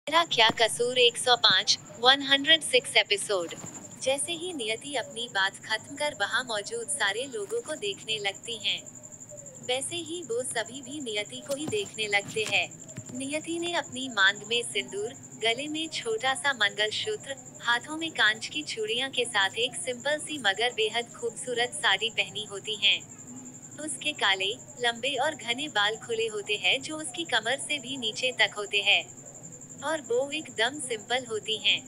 मेरा क्या कसूर 105, 106 एपिसोड। जैसे ही नियति अपनी बात खत्म कर वहां मौजूद सारे लोगों को देखने लगती हैं, वैसे ही वो सभी भी नियति को ही देखने लगते हैं। नियति ने अपनी मांग में सिंदूर, गले में छोटा सा मंगलसूत्र, हाथों में कांच की चूड़ियां के साथ एक सिंपल सी मगर बेहद खूबसूरत साड़ी पहनी होती हैं। उसके काले, लंबे और घने बाल खुले होते हैं जो उसकी कमर से भी नीचे तक होते हैं, और वो एकदम सिंपल होती हैं।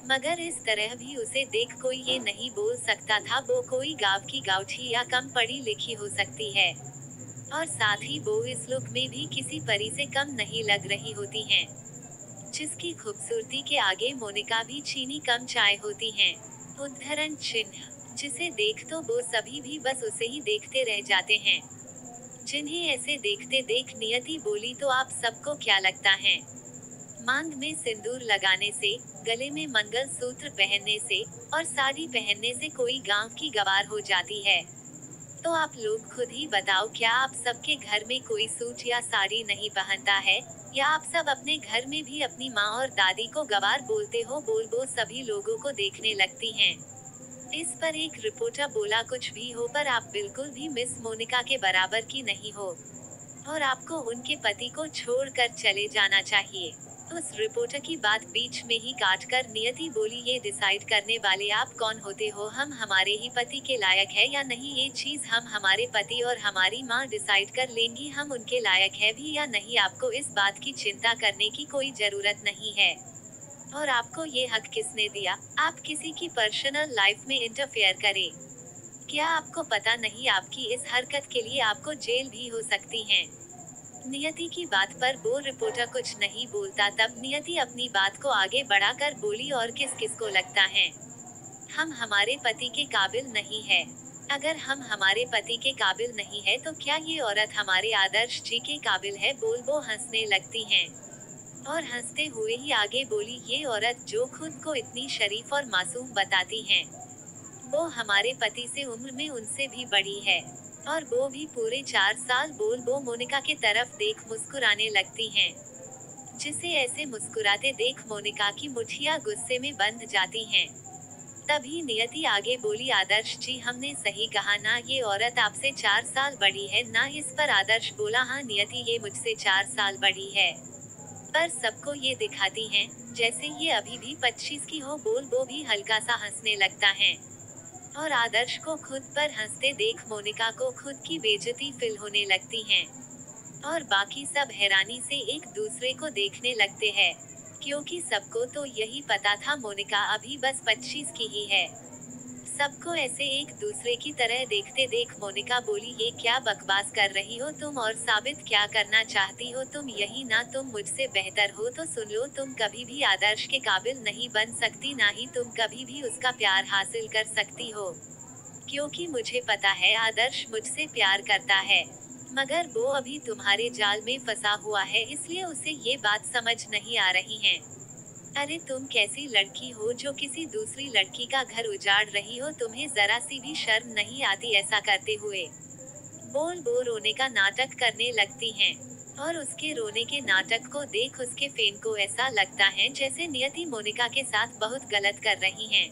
मगर इस तरह भी उसे देख कोई ये नहीं बोल सकता था वो कोई गांव की गाँवठी या कम पढ़ी लिखी हो सकती है। और साथ ही वो इस लुक में भी किसी परी से कम नहीं लग रही होती हैं, जिसकी खूबसूरती के आगे मोनिका भी चीनी कम चाय होती हैं। उद्धरण चिन्ह, जिसे देख तो वो सभी भी बस उसे ही देखते रह जाते हैं। जिन्हें ऐसे देखते देख नियति बोली, तो आप सबको क्या लगता है, मांग में सिंदूर लगाने से, गले में मंगल सूत्र पहनने से और साड़ी पहनने से कोई गांव की गवार हो जाती है? तो आप लोग खुद ही बताओ, क्या आप सबके घर में कोई सूट या साड़ी नहीं पहनता है, या आप सब अपने घर में भी अपनी माँ और दादी को गवार बोलते हो? बोल वो सभी लोगों को देखने लगती हैं। इस पर एक रिपोर्टर बोला, कुछ भी हो पर आप बिल्कुल भी मिस मोनिका के बराबर की नहीं हो, और आपको उनके पति को छोड़कर चले जाना चाहिए। उस रिपोर्टर की बात बीच में ही काटकर नियति बोली, ये डिसाइड करने वाले आप कौन होते हो, हम हमारे ही पति के लायक है या नहीं? ये चीज हम हमारे पति और हमारी माँ डिसाइड कर लेंगी, हम उनके लायक है भी या नहीं। आपको इस बात की चिंता करने की कोई जरूरत नहीं है। और आपको ये हक किसने दिया, आप किसी की पर्सनल लाइफ में इंटरफेयर करें? क्या आपको पता नहीं, आपकी इस हरकत के लिए आपको जेल भी हो सकती है। नियति की बात पर वो रिपोर्टर कुछ नहीं बोलता। तब नियति अपनी बात को आगे बढ़ाकर बोली, और किस किस को लगता है हम हमारे पति के काबिल नहीं है? अगर हम हमारे पति के काबिल नहीं है तो क्या ये औरत हमारे आदर्श जी के काबिल है? बोल वो हंसने लगती हैं, और हंसते हुए ही आगे बोली, ये औरत जो खुद को इतनी शरीफ और मासूम बताती हैं, वो हमारे पति से उम्र में उनसे भी बड़ी है, और वो भी पूरे 4 साल। बोल वो मोनिका की तरफ देख मुस्कुराने लगती हैं, जिसे ऐसे मुस्कुराते देख मोनिका की मुठियां गुस्से में बंध जाती हैं। तभी नियति आगे बोली, आदर्श जी हमने सही कहा ना, ये औरत आपसे 4 साल बड़ी है ना? इस पर आदर्श बोला, हाँ नियति ये मुझसे 4 साल बड़ी है, पर सबको ये दिखाती हैं जैसे ये अभी भी 25 की हो। बोल वो भी हल्का सा हंसने लगता है, और आदर्श को खुद पर हंसते देख मोनिका को खुद की बेइज्जती फील होने लगती हैं, और बाकी सब हैरानी से एक दूसरे को देखने लगते हैं, क्योंकि सबको तो यही पता था मोनिका अभी बस 25 की ही है। सबको ऐसे एक दूसरे की तरह देखते देख मोनिका बोली, ये क्या बकवास कर रही हो तुम, और साबित क्या करना चाहती हो तुम? यही ना, तुम मुझसे बेहतर हो तो सुन लो, तुम कभी भी आदर्श के काबिल नहीं बन सकती, ना ही तुम कभी भी उसका प्यार हासिल कर सकती हो, क्योंकि मुझे पता है आदर्श मुझसे प्यार करता है, मगर वो अभी तुम्हारे जाल में फंसा हुआ है, इसलिए उसे ये बात समझ नहीं आ रही है। अरे तुम कैसी लड़की हो जो किसी दूसरी लड़की का घर उजाड़ रही हो, तुम्हें जरा सी भी शर्म नहीं आती ऐसा करते हुए? बोल वो रोने का नाटक करने लगती हैं, और उसके रोने के नाटक को देख उसके फैन को ऐसा लगता है जैसे नियति मोनिका के साथ बहुत गलत कर रही हैं।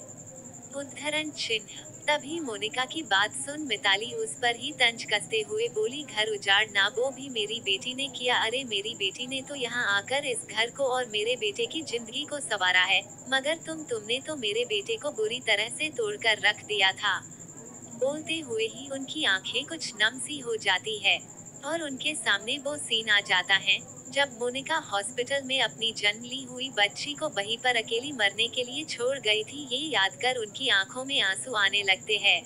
उद्धरण चिन्ह, तभी मोनिका की बात सुन मिताली उस पर ही तंज कसते हुए बोली, घर उजाड़ना वो भी मेरी बेटी ने किया? अरे मेरी बेटी ने तो यहाँ आकर इस घर को और मेरे बेटे की जिंदगी को संवारा है, मगर तुमने तो मेरे बेटे को बुरी तरह से तोड़कर रख दिया था। बोलते हुए ही उनकी आंखें कुछ नम सी हो जाती है, और उनके सामने वो सीन आ जाता है जब मोनिका हॉस्पिटल में अपनी जन्म ली हुई बच्ची को वहीं पर अकेली मरने के लिए छोड़ गई थी। ये याद कर उनकी आंखों में आंसू आने लगते हैं,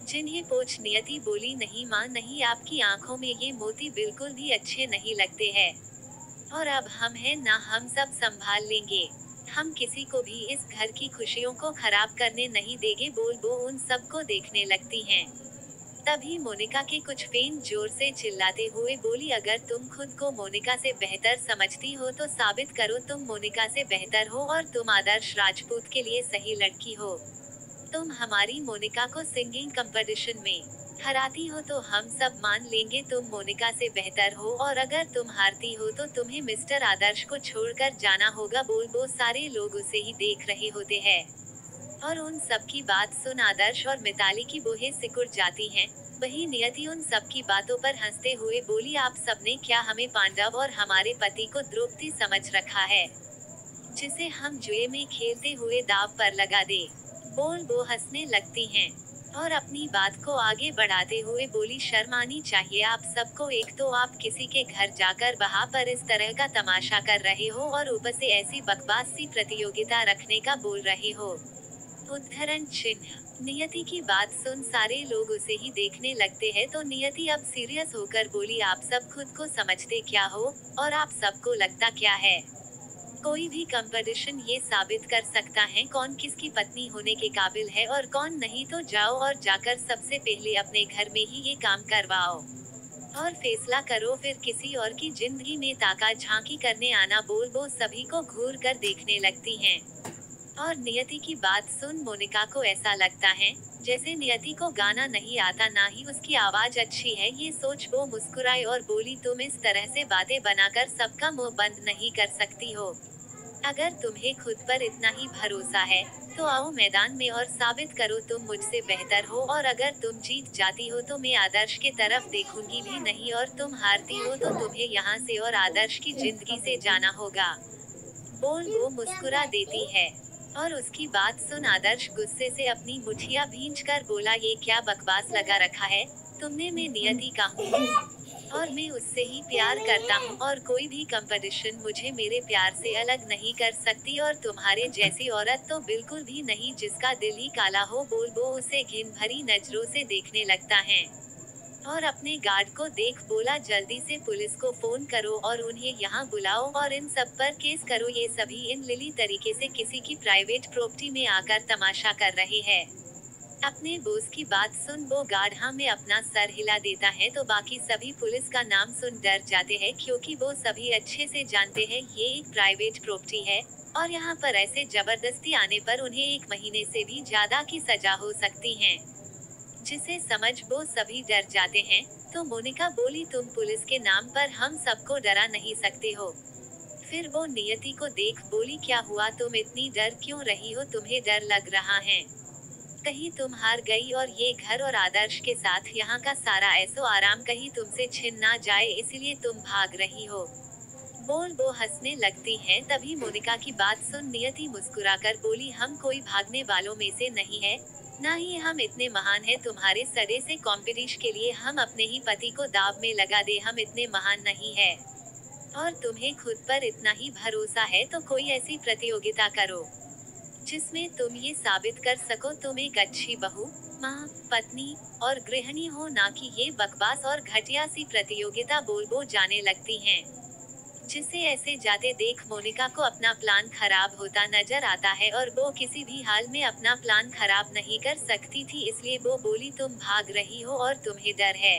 जिन्हें पोछ नियति बोली, नहीं माँ नहीं, आपकी आंखों में ये मोती बिल्कुल भी अच्छे नहीं लगते हैं, और अब हम हैं ना, हम सब संभाल लेंगे, हम किसी को भी इस घर की खुशियों को खराब करने नहीं देंगे। बोल वो उन सबको देखने लगती हैं। तभी मोनिका के कुछ फैन जोर से चिल्लाते हुए बोली, अगर तुम खुद को मोनिका से बेहतर समझती हो तो साबित करो तुम मोनिका से बेहतर हो, और तुम आदर्श राजपूत के लिए सही लड़की हो। तुम हमारी मोनिका को सिंगिंग कंपटीशन में हराती हो तो हम सब मान लेंगे तुम मोनिका से बेहतर हो, और अगर तुम हारती हो तो तुम्हें मिस्टर आदर्श को छोड़कर जाना होगा। बोल वो सारे लोग उसे ही देख रहे होते हैं, और उन सब की बात सुन आदर्श और मिताली की बोहें सिकुड़ जाती हैं। वही नियति उन सब की बातों पर हंसते हुए बोली, आप सबने क्या हमें पांडव और हमारे पति को द्रौपदी समझ रखा है, जिसे हम जुए में खेलते हुए दाव पर लगा दे। बोल वो हंसने लगती हैं, और अपनी बात को आगे बढ़ाते हुए बोली, शर्मानी चाहिए आप सबको। एक तो आप किसी के घर जाकर वहां पर इस तरह का तमाशा कर रहे हो, और ऊपर से ऐसी बकवास सी प्रतियोगिता रखने का बोल रहे हो। उद्धरण चिन्ह। नियति की बात सुन सारे लोग उसे ही देखने लगते हैं, तो नियति अब सीरियस होकर बोली, आप सब खुद को समझते क्या हो, और आप सबको लगता क्या है कोई भी कंपटीशन ये साबित कर सकता है कौन किसकी पत्नी होने के काबिल है और कौन नहीं। तो जाओ और जाकर सबसे पहले अपने घर में ही ये काम करवाओ, और फैसला करो, फिर किसी और की जिंदगी में ताका झांकी करने आना। बोल वो सभी को घूर कर देखने लगती हैं, और नियति की बात सुन मोनिका को ऐसा लगता है जैसे नियति को गाना नहीं आता, ना ही उसकी आवाज अच्छी है। ये सोच वो मुस्कुराई और बोली, तुम इस तरह से बातें बनाकर सबका मुंह बंद नहीं कर सकती हो। अगर तुम्हें खुद पर इतना ही भरोसा है तो आओ मैदान में और साबित करो तुम मुझसे बेहतर हो, और अगर तुम जीत जाती हो तो मैं आदर्श की तरफ देखूंगी भी नहीं, और तुम हारती हो तो तुम्हें यहाँ से और आदर्श की जिंदगी से जाना होगा। बोल वो मुस्कुरा देती है, और उसकी बात सुन आदर्श गुस्से से अपनी मुठिया भींच कर बोला, ये क्या बकवास लगा रखा है तुमने। मैं नियति का हूँ, और मैं उससे ही प्यार करता हूँ, और कोई भी कंपटीशन मुझे मेरे प्यार से अलग नहीं कर सकती, और तुम्हारे जैसी औरत तो बिल्कुल भी नहीं जिसका दिल ही काला हो। बोल वो उसे घिन भरी नजरों से देखने लगता है, और अपने गार्ड को देख बोला, जल्दी से पुलिस को फोन करो और उन्हें यहाँ बुलाओ, और इन सब पर केस करो। ये सभी इन लिली तरीके से किसी की प्राइवेट प्रॉपर्टी में आकर तमाशा कर रहे हैं। अपने बॉस की बात सुन वो गार्ड हाँ में अपना सर हिला देता है, तो बाकी सभी पुलिस का नाम सुन डर जाते हैं, क्योंकि वो सभी अच्छे से जानते हैं ये एक प्राइवेट प्रॉपर्टी है, और यहाँ पर ऐसे जबरदस्ती आने पर उन्हें 1 महीने से भी ज्यादा की सजा हो सकती है, जिसे समझ वो सभी डर जाते हैं। तो मोनिका बोली, तुम पुलिस के नाम पर हम सबको डरा नहीं सकते हो। फिर वो नियति को देख बोली, क्या हुआ, तुम इतनी डर क्यों रही हो, तुम्हें डर लग रहा है कहीं तुम हार गई और ये घर और आदर्श के साथ यहाँ का सारा ऐसो आराम कहीं तुमसे छिन ना जाए, इसलिए तुम भाग रही हो। बोल वो हंसने लगती हैं। तभी मोनिका की बात सुन नियति मुस्कुराकर बोली, हम कोई भागने वालों में से नहीं है, ना ही हम इतने महान हैं तुम्हारे सड़े से कंपटीशन के लिए हम अपने ही पति को दाव में लगा दे, हम इतने महान नहीं है। और तुम्हें खुद पर इतना ही भरोसा है तो कोई ऐसी प्रतियोगिता करो जिसमें तुम ये साबित कर सको तुम एक अच्छी बहू, माँ, पत्नी और गृहिणी हो, ना कि ये बकवास और घटिया सी प्रतियोगिता। बोल वो जाने लगती हैं, जिसे ऐसे जाते देख मोनिका को अपना प्लान खराब होता नजर आता है, और वो किसी भी हाल में अपना प्लान खराब नहीं कर सकती थी, इसलिए वो बोली, तुम भाग रही हो और तुम्हें डर है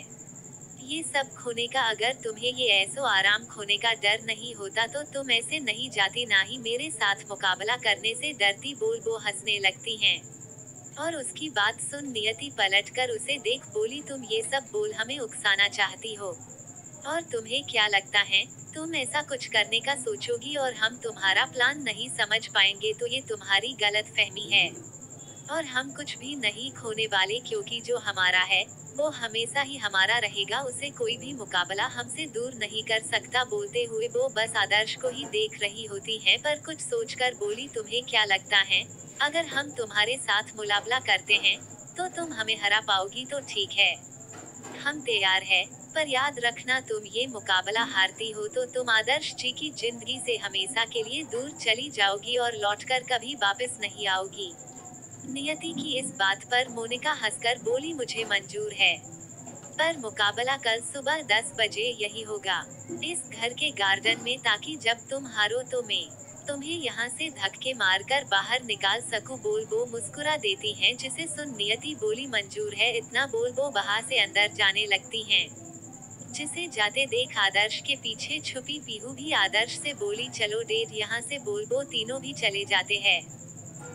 ये सब खोने का। अगर तुम्हें ये ऐसो आराम खोने का डर नहीं होता तो तुम ऐसे नहीं जाती, ना ही मेरे साथ मुकाबला करने से डरती। बोल वो हंसने लगती हैं, और उसकी बात सुन नियति पलटकर उसे देख बोली, तुम ये सब बोल हमें उकसाना चाहती हो, और तुम्हें क्या लगता है तुम ऐसा कुछ करने का सोचोगी और हम तुम्हारा प्लान नहीं समझ पाएंगे, तो ये तुम्हारी गलत फहमी है, और हम कुछ भी नहीं खोने वाले, क्योंकि जो हमारा है वो हमेशा ही हमारा रहेगा, उसे कोई भी मुकाबला हमसे दूर नहीं कर सकता। बोलते हुए वो बस आदर्श को ही देख रही होती है, पर कुछ सोचकर बोली, तुम्हें क्या लगता है अगर हम तुम्हारे साथ मुकाबला करते हैं तो तुम हमें हरा पाओगी? तो ठीक है, हम तैयार है, पर याद रखना तुम ये मुकाबला हारती हो तो तुम आदर्श जी की जिंदगी से हमेशा के लिए दूर चली जाओगी और लौटकर कभी वापस नहीं आओगी। नियति की इस बात पर मोनिका हंसकर बोली, मुझे मंजूर है, पर मुकाबला कल सुबह 10 बजे यही होगा, इस घर के गार्डन में, ताकि जब तुम हारो तो मैं तुम्हें यहाँ से धक्के मारकर बाहर निकाल सकूं। बोल वो मुस्कुरा देती हैं, जिसे सुन नियति बोली, मंजूर है। इतना बोल वो वहाँ से अंदर जाने लगती हैं, जिसे जाते देख आदर्श के पीछे छुपी पीहू भी आदर्श से बोली, चलो डेट यहाँ से। बोल वो तीनों भी चले जाते हैं,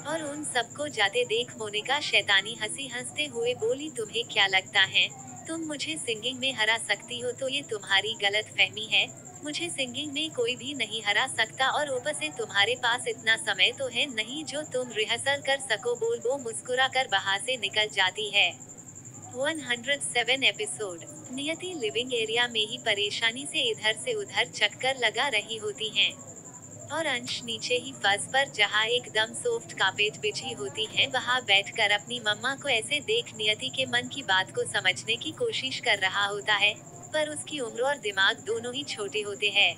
और उन सबको जाते देख मोनिका शैतानी हंसी हंसते हुए बोली, तुम्हें क्या लगता है तुम मुझे सिंगिंग में हरा सकती हो? तो ये तुम्हारी गलत फहमी है। मुझे सिंगिंग में कोई भी नहीं हरा सकता, और ऊपर से तुम्हारे पास इतना समय तो है नहीं जो तुम रिहर्सल कर सको। बोल वो मुस्कुरा कर बाहर से निकल जाती है। 107 एपिसोड। नियति लिविंग एरिया में ही परेशानी से इधर से उधर चक्कर लगा रही होती हैं। और अंश नीचे ही फर्श पर जहाँ एकदम सॉफ्ट कार्पेट बिछी होती है वहाँ बैठकर अपनी मम्मा को ऐसे देख नियति के मन की बात को समझने की कोशिश कर रहा होता है, पर उसकी उम्र और दिमाग दोनों ही छोटे होते हैं,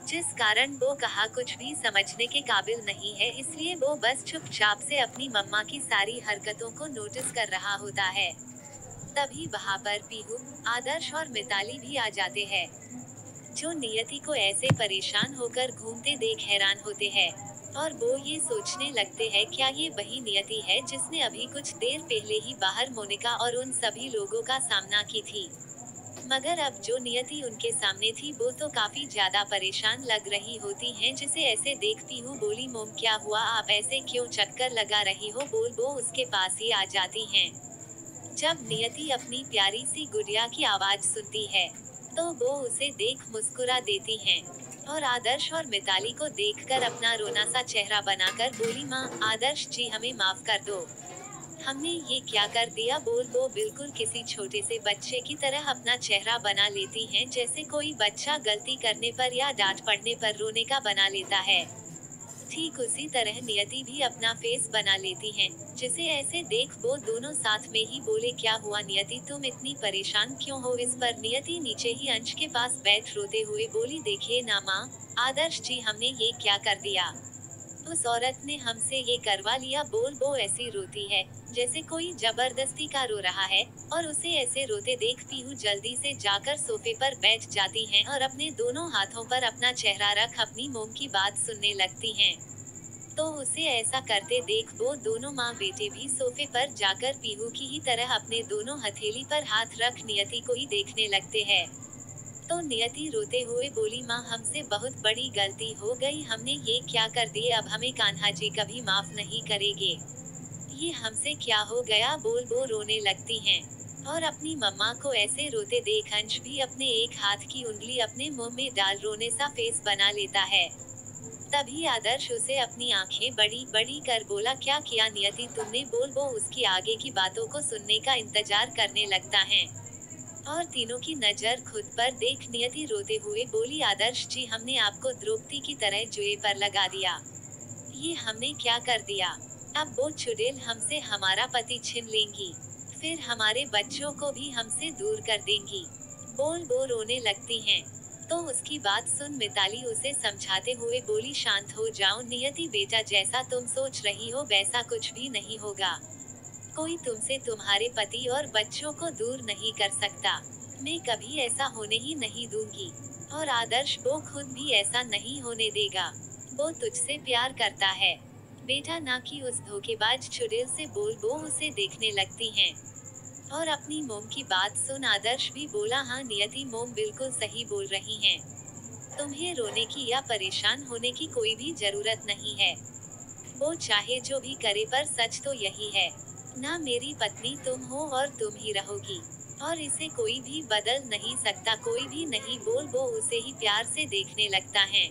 जिस कारण वो कहा कुछ भी समझने के काबिल नहीं है। इसलिए वो बस चुपचाप से अपनी मम्मा की सारी हरकतों को नोटिस कर रहा होता है। तभी वहाँ पर पीहू, आदर्श और मिताली भी आ जाते हैं, जो नियति को ऐसे परेशान होकर घूमते देख हैरान होते हैं। और वो ये सोचने लगते हैं, क्या ये वही नियति है जिसने अभी कुछ देर पहले ही बाहर मोनिका और उन सभी लोगों का सामना की थी। मगर अब जो नियति उनके सामने थी वो तो काफी ज्यादा परेशान लग रही होती हैं, जिसे ऐसे देख पीहू बोली, मोम क्या हुआ, आप ऐसे क्यों चक्कर लगा रही हो? बोल वो उसके पास ही आ जाती हैं। जब नियति अपनी प्यारी सी गुड़िया की आवाज सुनती है तो वो उसे देख मुस्कुरा देती हैं। और आदर्श और मिताली को देखकर अपना रोना सा चेहरा बनाकर बोली, माँ, आदर्श जी हमें माफ कर दो, हमने ये क्या कर दिया? बोल वो बिल्कुल किसी छोटे से बच्चे की तरह अपना चेहरा बना लेती हैं, जैसे कोई बच्चा गलती करने पर या डांट पड़ने पर रोने का बना लेता है। ठीक उसी तरह नियति भी अपना फेस बना लेती हैं, जिसे ऐसे देख वो दोनों साथ में ही बोले, क्या हुआ नियति, तुम इतनी परेशान क्यों हो? इस पर नियति नीचे ही अंश के पास बैठ रोते हुए बोली, देखिए ना माँ, आदर्श जी हमने ये क्या कर दिया, उस औरत ने हमसे ये करवा लिया। बोल वो ऐसी रोती है जैसे कोई जबरदस्ती का रो रहा है, और उसे ऐसे रोते देख पीहू जल्दी से जाकर सोफे पर बैठ जाती हैं और अपने दोनों हाथों पर अपना चेहरा रख अपनी मोम की बात सुनने लगती हैं। तो उसे ऐसा करते देख वो दोनों माँ बेटे भी सोफे पर जाकर पीहू की ही तरह अपने दोनों हथेली पर हाथ रख नियति को ही देखने लगते हैं। तो नियति रोते हुए बोली, माँ हमसे बहुत बड़ी गलती हो गई, हमने ये क्या कर दिए, अब हमें कान्हा जी कभी माफ नहीं करेंगे, ये हमसे क्या हो गया? बोल वो रोने लगती हैं। और अपनी मम्मा को ऐसे रोते देख अंश भी अपने एक हाथ की उंगली अपने मुंह में डाल रोने सा फेस बना लेता है। तभी आदर्श उसे अपनी आंखें बड़ी बड़ी कर बोला, क्या किया नियति तुमने? बोल वो उसकी आगे की बातों को सुनने का इंतजार करने लगता है। और तीनों की नजर खुद पर देख नियति रोते हुए बोली, आदर्श जी हमने आपको द्रौपदी की तरह जुए पर लगा दिया, ये हमने क्या कर दिया? अब वो चुड़ैल हमसे हमारा पति छीन लेंगी, फिर हमारे बच्चों को भी हमसे दूर कर देंगी। बोल वो रोने लगती हैं। तो उसकी बात सुन मिताली उसे समझाते हुए बोली, शांत हो जाओ नियति बेटा, जैसा तुम सोच रही हो वैसा कुछ भी नहीं होगा, कोई तुमसे तुम्हारे पति और बच्चों को दूर नहीं कर सकता, मैं कभी ऐसा होने ही नहीं दूंगी। और आदर्श वो खुद भी ऐसा नहीं होने देगा, वो तुझसे प्यार करता है बेटा, ना कि उस धोखेबाज चुड़ैल से। बोल वो उसे देखने लगती हैं। और अपनी मोम की बात सुन आदर्श भी बोला, हाँ नियति मोम बिल्कुल सही बोल रही हैं, तुम्हें रोने की या परेशान होने की कोई भी जरूरत नहीं है, वो चाहे जो भी करे पर सच तो यही है ना, मेरी पत्नी तुम हो और तुम ही रहोगी, और इसे कोई भी बदल नहीं सकता, कोई भी नहीं। बोल वो उसे ही प्यार से देखने लगता है।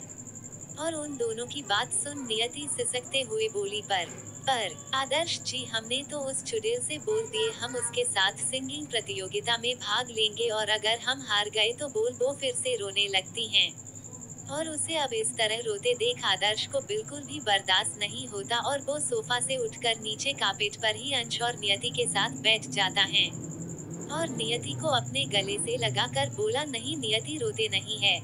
और उन दोनों की बात सुन नियति सिसकते हुए बोली, पर आदर्श जी हमने तो उस चुड़ैल से बोल दिए हम उसके साथ सिंगिंग प्रतियोगिता में भाग लेंगे, और अगर हम हार गए तो। बोल वो फिर से रोने लगती हैं। और उसे अब इस तरह रोते देख आदर्श को बिल्कुल भी बर्दाश्त नहीं होता, और वो सोफा से उठकर नीचे कार्पेट पर ही अंश और नियति के साथ बैठ जाता है। और नियति को अपने गले से लगाकर बोला, नहीं नियति रोते नहीं है,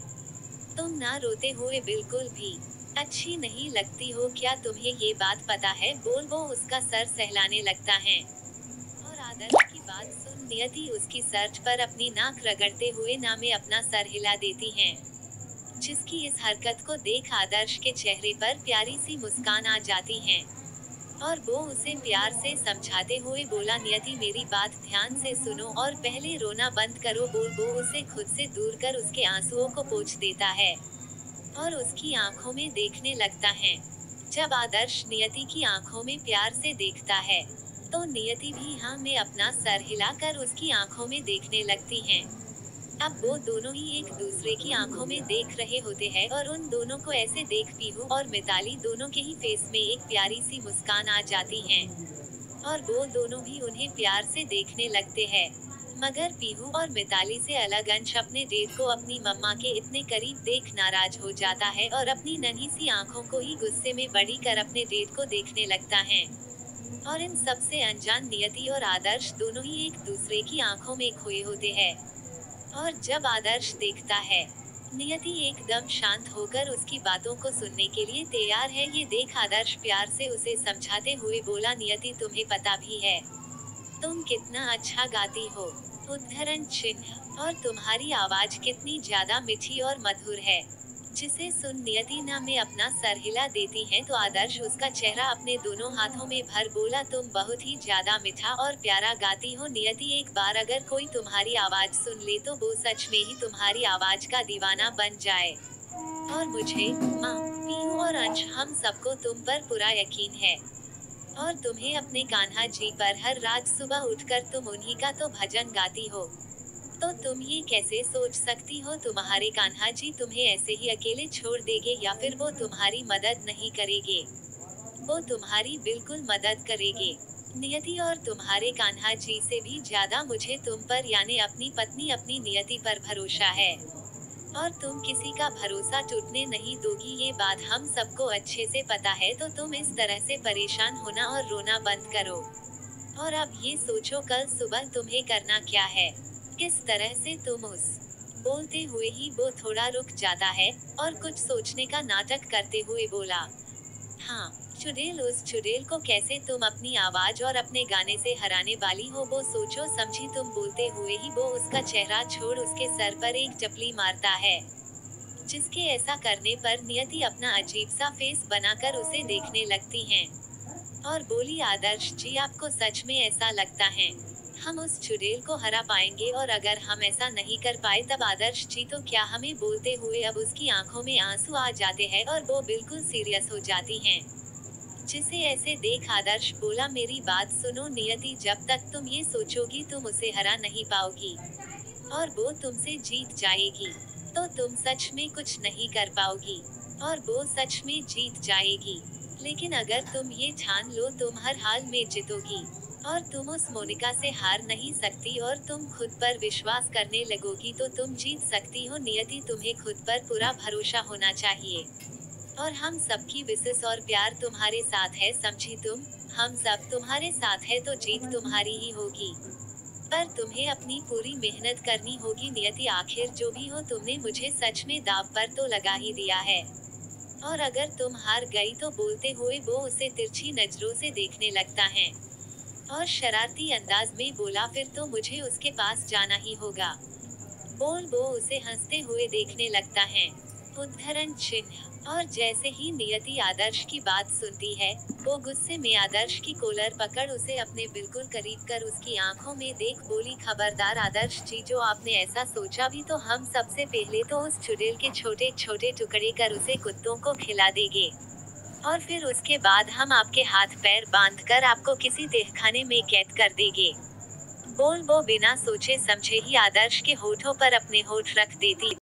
तुम ना रोते हुए बिल्कुल भी अच्छी नहीं लगती हो, क्या तुम्हें ये बात पता है? बोल वो उसका सर सहलाने लगता है। और आदर्श की बात सुन नियति उसकी सर्च पर अपनी नाक रगड़ते हुए ना में अपना सर हिला देती हैं, जिसकी इस हरकत को देख आदर्श के चेहरे पर प्यारी सी मुस्कान आ जाती है। और वो उसे प्यार से समझाते हुए बोला, नियति मेरी बात ध्यान से सुनो और पहले रोना बंद करो। बोल वो उसे खुद से दूर कर उसके आंसुओं को पोंछ देता है और उसकी आंखों में देखने लगता है। जब आदर्श नियति की आंखों में प्यार से देखता है, तो नियति भी हाँ में अपना सर हिलाकर उसकी आंखों में देखने लगती हैं। अब वो दोनों ही एक दूसरे की आंखों में देख रहे होते हैं और उन दोनों को ऐसे देख पीहू और मिताली दोनों के ही फेस में एक प्यारी सी मुस्कान आ जाती है और वो दोनों भी उन्हें प्यार से देखने लगते हैं। मगर पीहू और मिताली से अलग अंश अपने डेट को अपनी मम्मा के इतने करीब देख नाराज हो जाता है और अपनी नन्ही सी आंखों को ही गुस्से में बड़ी कर अपने डेट को देखने लगता है। और इन सबसे अनजान नियति और आदर्श दोनों ही एक दूसरे की आंखों में खोए होते हैं। और जब आदर्श देखता है, नियति एकदम शांत होकर उसकी बातों को सुनने के लिए तैयार है। ये देख आदर्श प्यार से उसे समझाते हुए बोला, नियति तुम्हें पता भी है तुम कितना अच्छा गाती हो, उद्धरण चिन्ह, और तुम्हारी आवाज कितनी ज्यादा मीठी और मधुर है। जिसे सुन नियति ना में अपना सर हिला देती है तो आदर्श उसका चेहरा अपने दोनों हाथों में भर बोला, तुम बहुत ही ज्यादा मीठा और प्यारा गाती हो नियति। एक बार अगर कोई तुम्हारी आवाज सुन ले तो वो सच में ही तुम्हारी आवाज का दीवाना बन जाए। और मुझे, माँ, पीहू और अंश, हम सबको तुम पर पूरा यकीन है। और तुम्हें अपने कान्हा जी पर हर रात सुबह उठकर तुम उन्हीं का तो भजन गाती हो। तो तुम ये कैसे सोच सकती हो तुम्हारे कान्हा जी तुम्हें ऐसे ही अकेले छोड़ देंगे या फिर वो तुम्हारी मदद नहीं करेंगे? वो तुम्हारी बिल्कुल मदद करेंगे नियति, और तुम्हारे कान्हा जी से भी ज्यादा मुझे तुम पर यानी अपनी पत्नी अपनी नियति पर भरोसा है। और तुम किसी का भरोसा टूटने नहीं दोगी, ये बात हम सबको अच्छे से पता है। तो तुम इस तरह से परेशान होना और रोना बंद करो और अब ये सोचो कल सुबह तुम्हें करना क्या है। किस तरह से तुम उस बोलते हुए ही वो थोड़ा रुक जाता है और कुछ सोचने का नाटक करते हुए बोला, हाँ, चुड़ैल, उस चुड़ैल को कैसे तुम अपनी आवाज और अपने गाने से हराने वाली हो वो सोचो समझी। तुम बोलते हुए ही वो उसका चेहरा छोड़ उसके सर पर एक चपली मारता है, जिसके ऐसा करने पर नियति अपना अजीब सा फेस बनाकर उसे देखने लगती हैं और बोली, आदर्श जी आपको सच में ऐसा लगता है हम उस चुड़ैल को हरा पाएंगे? और अगर हम ऐसा नहीं कर पाए तब आदर्श जी तो क्या हमें? बोलते हुए अब उसकी आंखों में आंसू आ जाते हैं और वो बिल्कुल सीरियस हो जाती हैं। जिसे ऐसे देख आदर्श बोला, मेरी बात सुनो नियति, जब तक तुम ये सोचोगी तुम उसे हरा नहीं पाओगी और वो तुमसे जीत जाएगी तो तुम सच में कुछ नहीं कर पाओगी और वो सच में जीत जाएगी। लेकिन अगर तुम ये ठान लो तुम हर हाल में जीतोगी और तुम उस मोनिका से हार नहीं सकती और तुम खुद पर विश्वास करने लगोगी तो तुम जीत सकती हो नियति। तुम्हें खुद पर पूरा भरोसा होना चाहिए और हम सबकी विशेष और प्यार तुम्हारे साथ है, समझी तुम? हम सब तुम्हारे साथ है तो जीत तुम्हारी ही होगी, पर तुम्हें अपनी पूरी मेहनत करनी होगी नियति। आखिर जो भी हो तुमने मुझे सच में दाव पर तो लगा ही दिया है और अगर तुम हार गई तो बोलते हुए वो उसे तिरछी नजरों से देखने लगता है और शरारती अंदाज में बोला, फिर तो मुझे उसके पास जाना ही होगा। बोल वो उसे हंसते हुए देखने लगता है, उद्धरण चिन्ह। और जैसे ही नियति आदर्श की बात सुनती है, वो गुस्से में आदर्श की कॉलर पकड़ उसे अपने बिल्कुल करीब कर उसकी आंखों में देख बोली, खबरदार आदर्श जी, जो आपने ऐसा सोचा भी तो हम सबसे पहले तो उस चुड़ैल के छोटे छोटे टुकड़े कर उसे कुत्तों को खिला देंगे और फिर उसके बाद हम आपके हाथ पैर बांधकर आपको किसी तहखाने में कैद कर देंगे। बोल वो बिना सोचे समझे ही आदर्श के होठों पर अपने होठ रख देती